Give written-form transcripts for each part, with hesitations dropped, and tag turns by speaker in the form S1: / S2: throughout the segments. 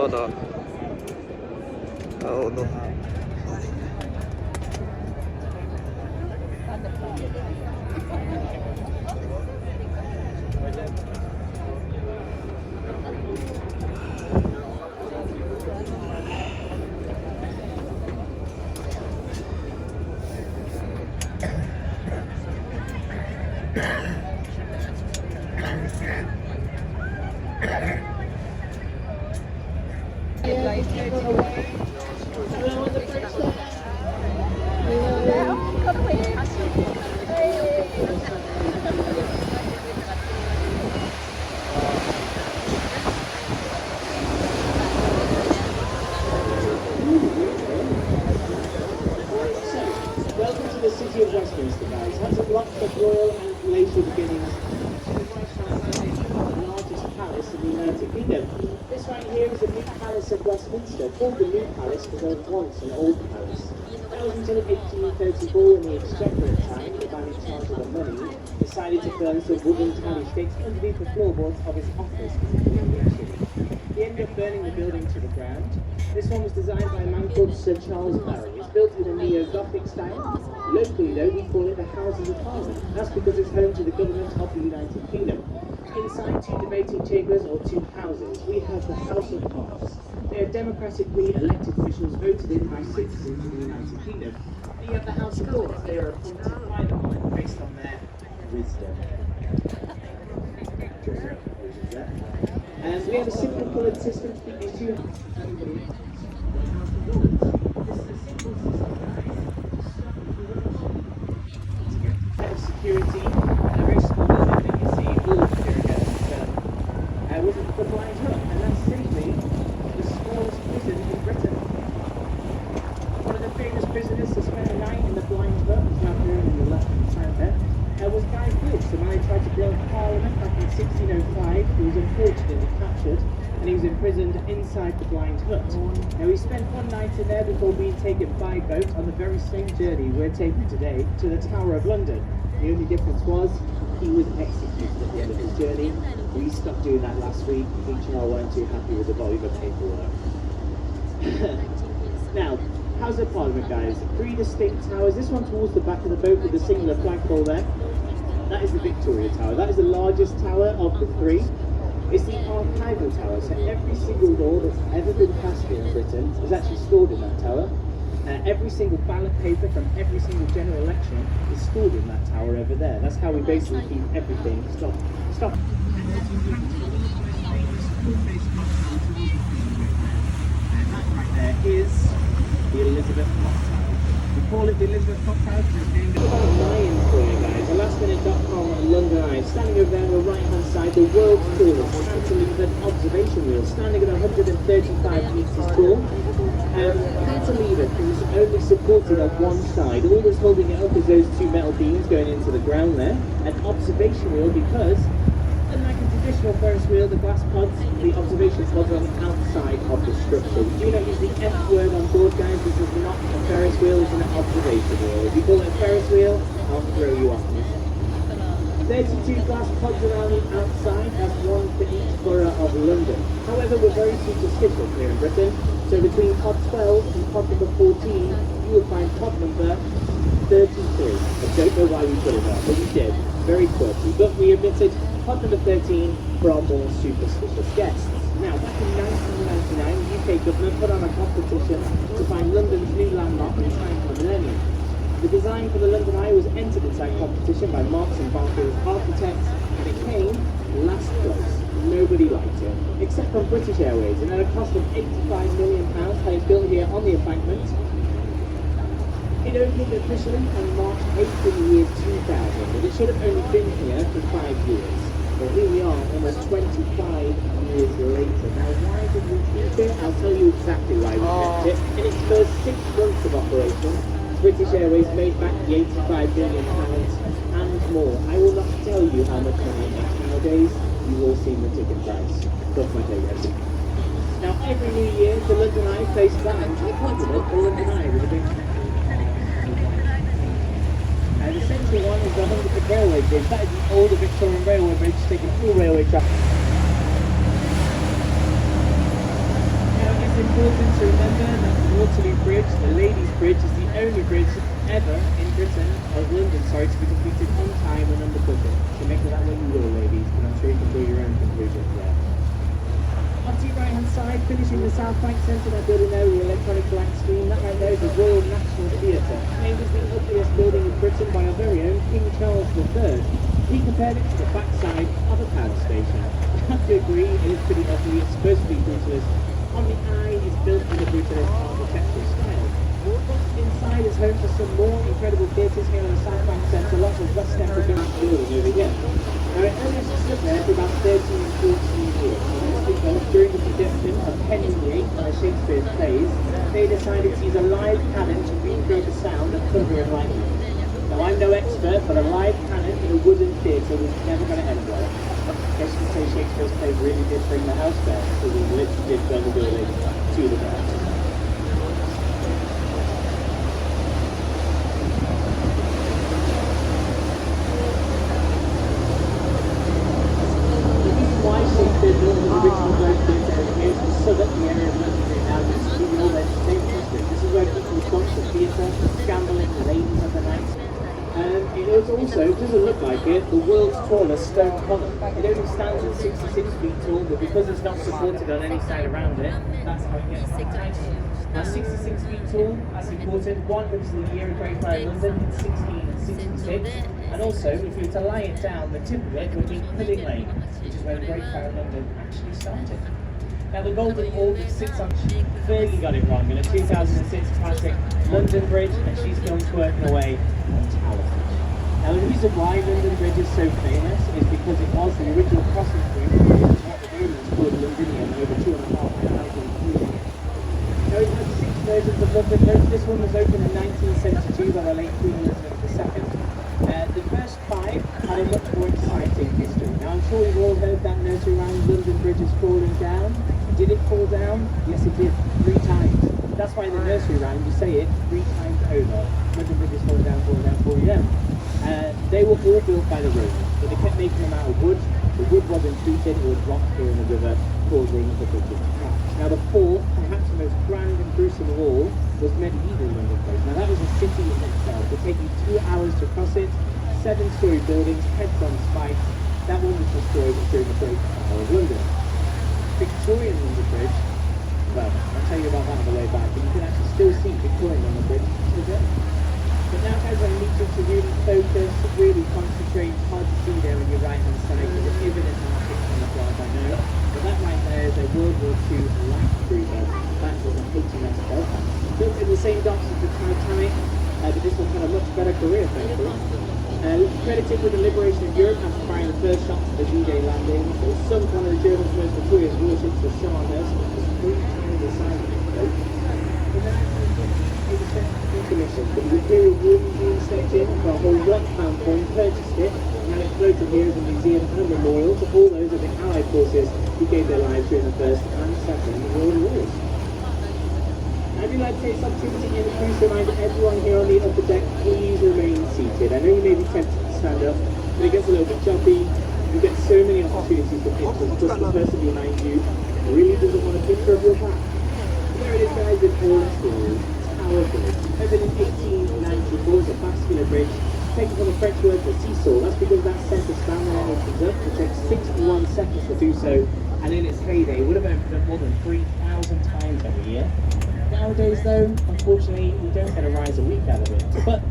S1: da. Oh no.
S2: Welcome to the city of Westminster, guys. Has a lot of royal and glacial beginnings. The largest palace in the United Kingdom. This right here is the New Palace of Westminster, called the New Palace because there was once an old palace. That was until 1834 when the Exchequer at the time, the man in charge of the money, decided to burn some wooden tally sticks underneath the floorboards of his office because it was leaking. He ended up burning the building to the ground. This one was designed by a man called Sir Charles Barry. It's built in a neo-Gothic style. Locally though, we call it the Houses of Parliament. That's because it's home to the government of the United Kingdom. Inside two debating chambers or two houses, we have the House of Commons. They are democratically elected officials voted in by citizens of the United Kingdom. And you have the House of Lords. They are appointed by the Parliament based on their wisdom. And we have a simple coloured system to keep these two. Security, and a very small building that you see all of here again was the Blind Hut, and that's simply the smallest prison in Britain. One of the famous prisoners to spend the night in the Blind Hut, which now here on the left hand side there, was Guy Fawkes, the man who tried to build Parliament back in 1605. He was unfortunately captured and he was imprisoned inside the Blind Hut. Now he spent one night in there before being taken by boat on the very same journey we're taking today to the Tower of London. The only difference was he was executed at the end of his journey. We stopped doing that last week. HR weren't too happy with the volume of paperwork. Now, House of Parliament, guys. 3 distinct towers. This one towards the back of the boat with the singular flagpole there. That is the Victoria Tower. That is the largest tower of the 3. It's the archival tower, so every single law that's ever been passed here in Britain is actually stored in that tower. Every single ballot paper from every single general election is stored in that tower over there. That's how we basically keep everything. Stop. And that right there is the Elizabeth Clock Tower. We call it the Elizabeth Clock Tower because it's named about Lion for you guys. TheLastMinute.com London Eye. Standing over there on the right hand side, the world's tallest cantilevered observation wheel, standing at 135 metres tall. Cantilevered is only supported on one side. All that's holding it up is those 2 metal beams going into the ground there. An observation wheel because, unlike a traditional Ferris wheel, the glass pods, the observation pods are on the outside of the structure. We do not use the F word on board, guys. This is not a Ferris wheel, it's an observation wheel. If you call it a Ferris wheel, I'll throw you off. 32 glass pods around the outside, that's 1 for each borough of London. However, we're very superstitious here in Britain, so between pod 12 and pod number 14, you will find pod number 33. I don't know why we put it there, but we did, very quirky. But we omitted pod number 13 for our more superstitious guests. Now, back in 1999, the UK government put on a competition to find London's new landmark in time for the millennium. The design for the London Eye was entered into that competition by Marks and Barfield Architects, and it came last place. Nobody liked it, except from British Airways, and at a cost of £85 million, had it built here on the embankment. It opened officially on March 8th in the year 2000, but it should have only been here for 5 years. But here we are, almost 25 years later. Now, why did we keep it? I'll tell you exactly why we kept it. In its first 6 months of operation, British Airways made back the £85 million and more. I will not tell you how much money it makes nowadays. You've all seen the ticket price. That's my favourite. Now, every New Year, the London Eye plays bands to compliment the London Eye with a big... the central one is the Hungerford Railway Bridge. That is the older Victorian Railway Bridge taking full railway traffic. important to remember that Waterloo Bridge, the Ladies' Bridge, is the only bridge ever in Britain, or London, sorry, to be completed on time and under budget. So make of that what you will, ladies, but I'm sure you can draw your own conclusions there. Up to your right hand side, finishing the South Bank Centre, that building there with the electronic blank screen, that right there is the Royal National Theatre. Named as the ugliest building in Britain by our very own King Charles III. He compared it to the backside of a power station. I have to agree, it is pretty ugly, it's supposed to be brutalist. On the eye, it's built in the brutalist architectural style. Inside is home to some more incredible theatres here in the South Bank Centre, lots of West End building over here. Now it only stood there for about 13 or 14 years, and that's because during the production of Henry VIII, one of Shakespeare's plays, they decided to use a live cannon to recreate the sound of thunder and lightning. Now I'm no expert, but a live cannon in a wooden theatre was never going to end well. I guess you could say Shakespeare's plays really did bring the house down, so we literally did burn the building to the ground. Also, it doesn't look like it, the world's tallest stone column. It only stands at 66 feet tall, but because it's not supported on any side around it, that's how it gets that height. Now 66 feet tall, that's important. One was the year of Great Fire of London in 1666. And also, if you were to lie it down, the tip of it would be Pudding Lane, which is where the Great Fire of London actually started. Now the Golden Orb sits on, Fergie got it wrong in a 2006 classic London Bridge, and she's still twerking away on Tower. Now the reason why London Bridge is so famous is because it was the original crossing point for what the Romans called Londinium over 2,500 years. Now it has 6 versions of London Bridge. This one was opened in 1972 by the late Queen Elizabeth II. The first 5 had a much more exciting history. Now I'm sure you've all heard that nursery rhyme, London Bridge is falling down. Did it fall down? Yes it did, 3 times. That's why in the nursery rhyme you say it 3 times over. London Bridge is falling down, falling down, falling down. They were all built by the Romans, but they kept making them out of wood. The wood wasn't treated, it was dropped here in the river, causing the bridges to crash. Now the fourth, perhaps the most grand and gruesome of all, was medieval London Bridge. Now that was a city in itself. It would take you 2 hours to cross it, 7-storey buildings, heads on spikes. That one was destroyed during the Great Fire of London. Victorian London Bridge, well, I'll tell you about that on the way back, but you can actually still see Victorian London Bridge today. But now guys, I need you to really focus, really concentrate. It's hard to see there on your right hand side because it's even in market camouflage, I know. But that right there is a World War II light cruiser. That was a HMS Belfast. Built in the same docks as the Titanic, but this one had a much better career, thankfully. Credited with the liberation of Europe after firing the first shots of the D-Day landing. So sunk one of the Germans' most notorious warships, the Scharnhorst, which was 3 times the size of this boat. In the 1950s, it was sent to decommission, but the Imperial War Museum stepped in for a whole £1 coin, purchased it, and now it's floated here as a museum and a memorial to all those of the Allied forces who gave their lives during the First and Second World Wars. I'd like to take this opportunity in the cruise to remind everyone here on the upper deck, please remain seated. I know you may be tempted to stand up, but it gets a little bit choppy. You get so many opportunities for pictures, plus the person behind you really doesn't want a picture of your back. There it is guys, in all its glory, Tower Bridge. Opened in 1894, it's a vascular bridge, taken from the French word for seesaw. That's because that centre span there opens up, it takes 61 seconds to do so, and in its heyday, it would have opened up more than 3,000 times every year. Nowadays though, unfortunately, we don't get a rise a week out of it. But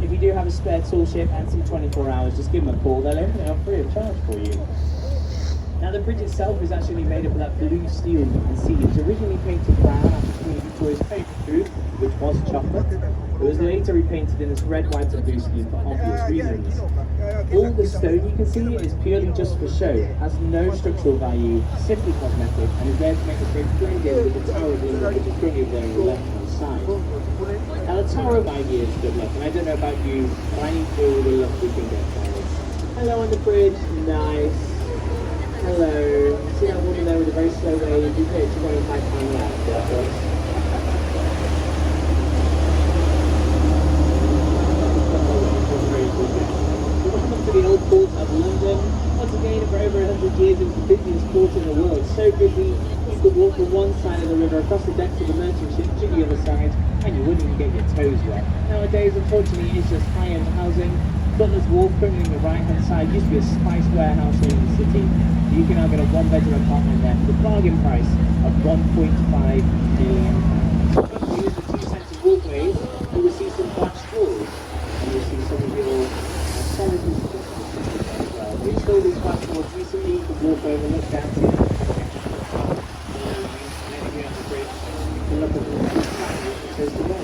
S2: if you do have a spare tool ship and some 24 hours, just give them a call, they'll open it up free of charge for you. Now the bridge itself is actually made up of that blue steel you can see. It was originally painted brown after Queen Victoria's favourite food, which was chocolate. It was later repainted in this red, white and blue scheme for obvious reasons. All the stone you can see is purely just for show, has no structural value, simply cosmetic, and is there to make the bridge blend in with the Tower of London, which is currently there on the left hand side. Now the Tower of my ears good luck, and I don't know about you, but I need to do all the luck we can get guys. Hello on the bridge, nice. Hello. See that woman there with a very slow wave? You pay £25 left. Welcome to the old port of London. Once again, for over 100 years, it was the busiest port in the world. So busy, could walk from one side of the river across the decks of the merchant ship to the other side, and you wouldn't even get your toes wet. Nowadays, unfortunately, it's just high-end housing. Butler's Wharf, currently on the right-hand side, used to be a spice warehouse here in the city. You can now get a one-bedroom apartment there for the bargain price of £1.5 million. If you use the two-centre walkways, you will see some black straws, and you'll see some of your solid as well. We installed these black straws recently. You can walk over, look down to it. Look at the track, it says the way.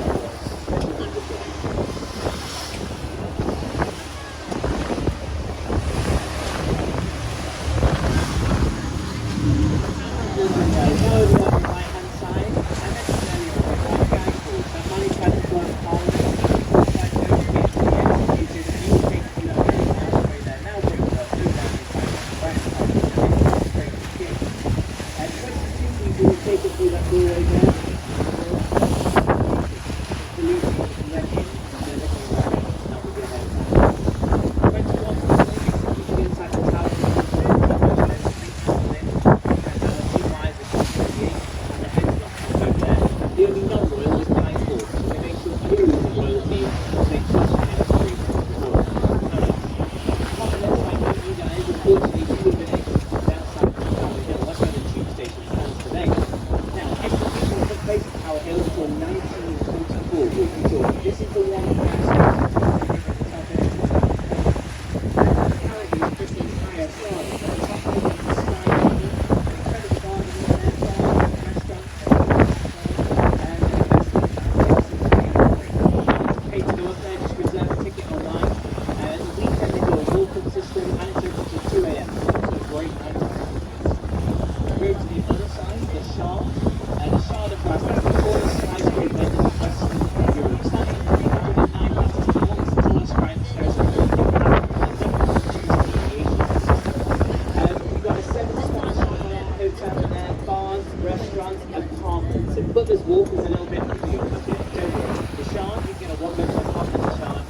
S2: Butler's Wharf is a little bit bigger. The Shard, you get a one-bedroom apartment in the Shard,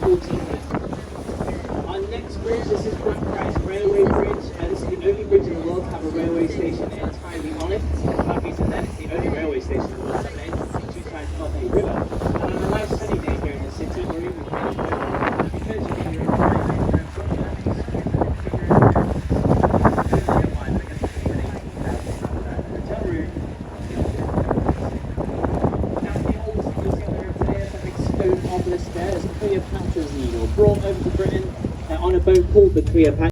S2: 14 minutes. Our next bridge, this is Blackfriars Railway Bridge. This is the only bridge in the world to have a railway station entirely on it. That reason then it's the only railway station in the world that is 2 sides of a river. And on a nice sunny day here in the city, or even because you can hear Cleopatra's Needle, brought over to Britain on a boat called the Cleopatra.